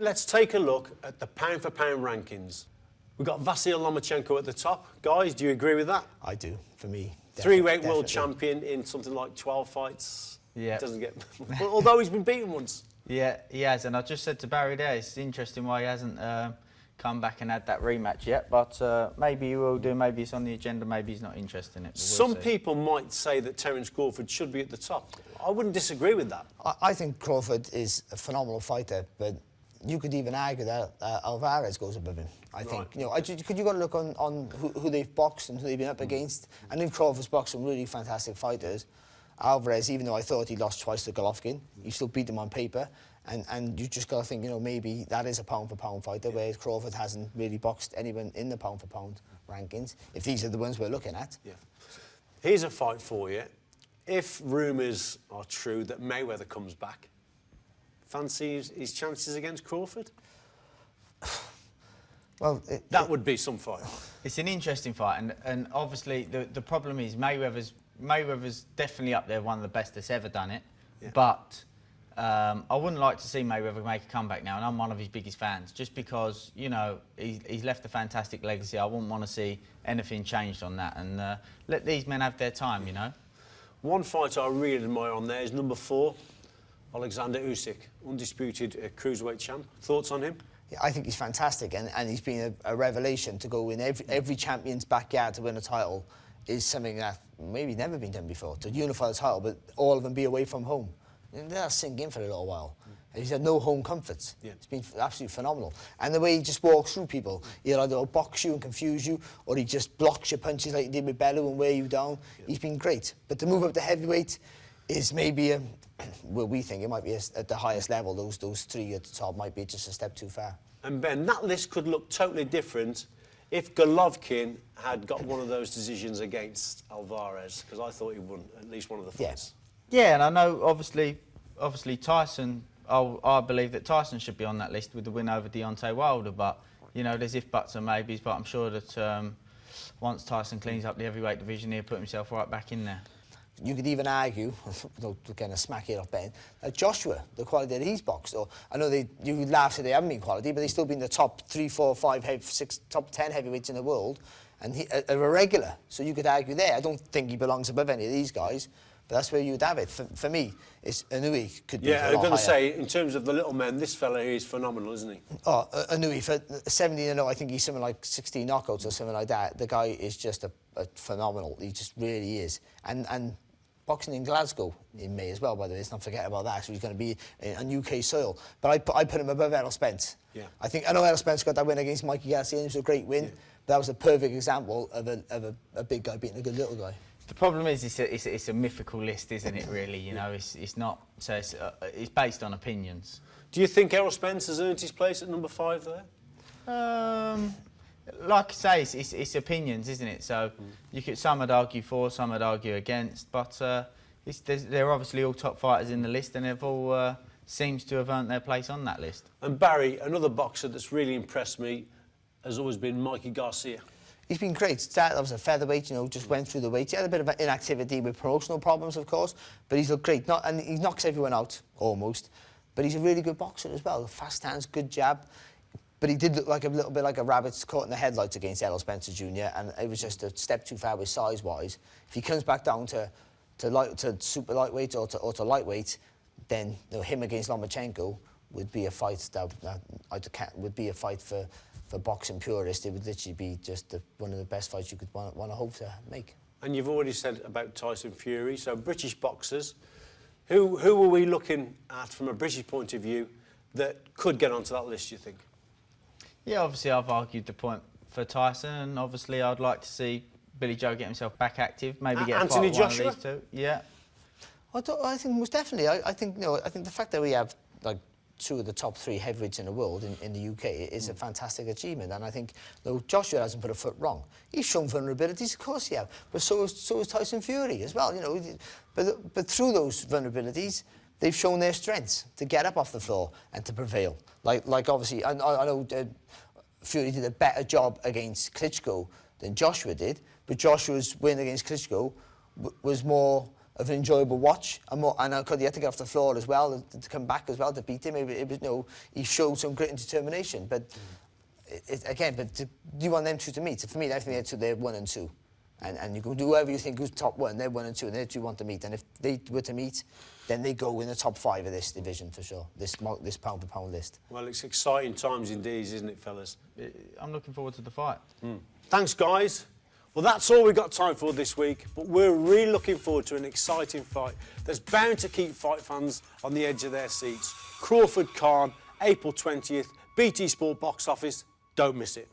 Let's take a look at the pound-for-pound rankings. We've got Vasyl Lomachenko at the top. Guys, do you agree with that? I do, for me. Three-weight world champion in something like 12 fights. Yeah. Doesn't get... Although he's been beaten once. Yeah, he has. And I just said to Barry there, it's interesting why he hasn't come back and had that rematch yet. But maybe he will do. Maybe it's on the agenda. Maybe he's not interested in it. Some people might say that Terence Crawford should be at the top. I wouldn't disagree with that. I think Crawford is a phenomenal fighter, but you could even argue that Alvarez goes above him. I think, you know, could you got to look on who they've boxed and who they've been up against. And if Crawford's boxed some really fantastic fighters, Alvarez, even though I thought he lost twice to Golovkin, he still beat him on paper. And you just got to think, you know, maybe that is a pound-for-pound fighter, whereas Crawford hasn't really boxed anyone in the pound-for-pound rankings, if these are the ones we're looking at. Yeah. Here's a fight for you. If rumours are true that Mayweather comes back, fancy his chances against Crawford? Well, that would be some fight. It's an interesting fight, and obviously the problem is Mayweather's definitely up there, one of the best that's ever done it. Yeah. But I wouldn't like to see Mayweather make a comeback now, and I'm one of his biggest fans, just because, you know, he's left a fantastic legacy. I wouldn't want to see anything changed on that, and let these men have their time, you know. One fighter I really admire on there is number 4, Oleksandr Usyk, undisputed cruiserweight champ. Thoughts on him? Yeah, I think he's fantastic, and he's been a revelation to go in every champion's backyard to win a title is something that maybe never been done before, to unify the title, but all of them be away from home. And that'll sink in for a little while. He's had no home comforts. Yeah. It's been absolutely phenomenal. And the way he just walks through people, he'll either box you and confuse you, or he just blocks your punches like he did with Bellew and wear you down. Yeah. He's been great. But to move up to heavyweight is maybe, well, we think it might be at the highest level. Those three at the top might be just a step too far. And Ben, that list could look totally different if Golovkin had got one of those decisions against Alvarez, because I thought he won at least one of the fights. Yeah, and I know obviously Tyson. I believe that Tyson should be on that list with the win over Deontay Wilder. But you know, there's if, buts, and maybes. But I'm sure that once Tyson cleans up the heavyweight division, he'll put himself right back in there. You could even argue, without getting a smack here off Ben, Joshua, the quality that he's boxed. Or I know you would laugh that they haven't been quality, but they've still been the top 3, 4, 5, 6, top 10 heavyweights in the world, and a regular. So you could argue there. I don't think he belongs above any of these guys. But that's where you would have it. For me, it's Inoue could be a lot higher. Yeah, I'm going to say, in terms of the little men, this fella here is phenomenal, isn't he? Oh, Inoue, for 17-0, I think he's something like 16 knockouts or something like that. The guy is just a phenomenal. He just really is. And boxing in Glasgow in May as well, by the way. Let's not forget about that. So he's going to be on UK soil. But I put him above Errol Spence. Yeah. I know Errol Spence got that win against Mikey Garcia, and it was a great win. Yeah. But that was a perfect example of a big guy beating a good little guy. The problem is it's a mythical list, isn't it, really? You know, it's not... So it's based on opinions. Do you think Errol Spence has earned his place at number 5 there? Like I say, it's opinions, isn't it? So some would argue for, some would argue against, but they're obviously all top fighters in the list, and they've all seems to have earned their place on that list. And Barry, another boxer that's really impressed me has always been Mikey Garcia. He's been great. That was a featherweight, you know, just went through the weights. He had a bit of inactivity with promotional problems, of course, but he's looked great. And he knocks everyone out, almost. But he's a really good boxer as well. Fast hands, good jab. But he did look like a little bit like a rabbit caught in the headlights against Errol Spencer Jr., and it was just a step too far with size-wise. If he comes back down to super lightweight or to lightweight, then him against Lomachenko would be a fight would be a fight for boxing purists. It would literally be just one of the best fights you could want to hope to make. And you've already said about Tyson Fury, so British boxers, who are we looking at from a British point of view that could get onto that list, you think? Yeah, obviously I've argued the point for Tyson, and obviously I'd like to see Billy Joe get himself back active, maybe get a fight with one of these two. Yeah. I think most definitely. I think the fact that we have like 2 of the top 3 heavyweights in the world in the UK is a fantastic achievement, and I think Joshua hasn't put a foot wrong. He's shown vulnerabilities, of course he has, but so is Tyson Fury as well. You know, but through those vulnerabilities, they've shown their strengths to get up off the floor and to prevail. Like obviously, I know Fury did a better job against Klitschko than Joshua did, but Joshua's win against Klitschko was more of an enjoyable watch. And he had to get off the floor as well to come back as well to beat him. It was, you know, he showed some grit and determination. But do you want them two to meet? For me, I think they're 1 and 2. And you can do whoever you think who's top 1, they're 1 and 2, and they're 2 want to meet. And if they were to meet, then they go in the top 5 of this division for sure, this pound-for-pound list. Well, it's exciting times indeed, isn't it, fellas? I'm looking forward to the fight. Thanks, guys. Well, that's all we've got time for this week, but we're really looking forward to an exciting fight that's bound to keep fight fans on the edge of their seats. Crawford Khan, April 20th, BT Sport box office. Don't miss it.